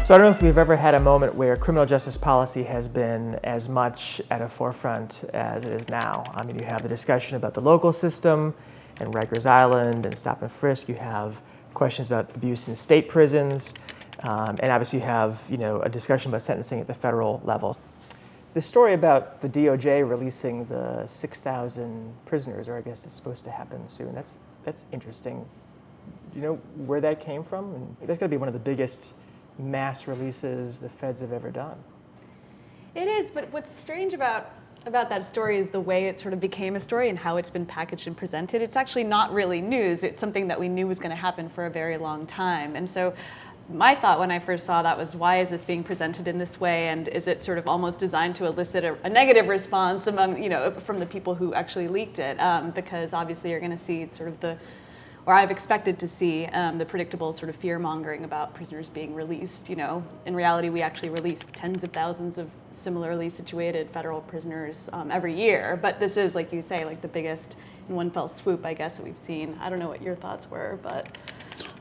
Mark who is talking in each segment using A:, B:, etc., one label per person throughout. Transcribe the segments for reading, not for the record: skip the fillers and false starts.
A: So I don't know if we've ever had a moment where criminal justice policy has been as much at a forefront as it is now. I mean, you have the discussion about the local system and Rikers Island and stop and frisk. You have questions about abuse in state prisons, and obviously you have, a discussion about sentencing at the federal level. The story about the DOJ releasing the 6,000 prisoners, or I guess it's supposed to happen soon. That's interesting. Do you know where that came from? And that's got to be one of the biggest mass releases the feds have ever done.
B: It is, but what's strange about that story is the way it sort of became a story and how it's been packaged and presented. It's actually not really news. It's something that we knew was going to happen for a very long time. And so my thought when I first saw that was, why is this being presented in this way? And is it sort of almost designed to elicit a negative response among, from the people who actually leaked it? Because obviously you're going to see sort of I've expected to see the predictable sort of fear-mongering about prisoners being released. In reality, we actually release tens of thousands of similarly situated federal prisoners every year. But this is, like you say, like the biggest in one fell swoop, I guess, that we've seen. I don't know what your thoughts were, but...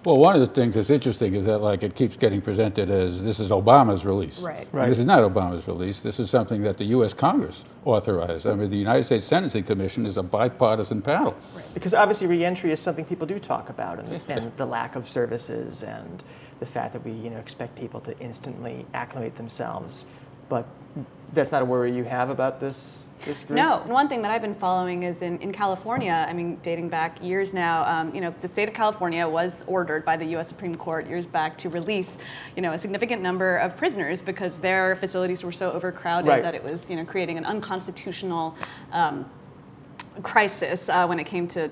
C: Well, one of the things that's interesting is that it keeps getting presented as this is Obama's release.
B: Right.
C: This is not Obama's release. This is something that the U.S. Congress authorized. I mean, the United States Sentencing Commission is a bipartisan panel.
A: Right. Because obviously reentry is something people do talk about, and the lack of services and the fact that we expect people to instantly acclimate themselves. But that's not a worry you have about this group?
B: No. One thing that I've been following is in California, I mean, dating back years now, the state of California was ordered by the U.S. Supreme Court years back to release, a significant number of prisoners because their facilities were so overcrowded that it was, creating an unconstitutional crisis when it came to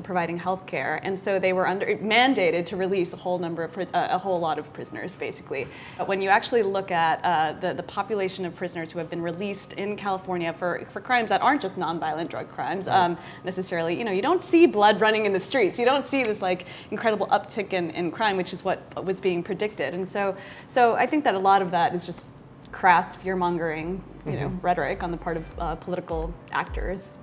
B: providing health care, and so they were mandated to release a whole lot of prisoners, basically. But when you actually look at the population of prisoners who have been released in California for crimes that aren't just nonviolent drug crimes necessarily, you don't see blood running in the streets. You don't see this incredible uptick in crime, which is what was being predicted. And so I think that a lot of that is just crass fear-mongering, rhetoric on the part of political actors.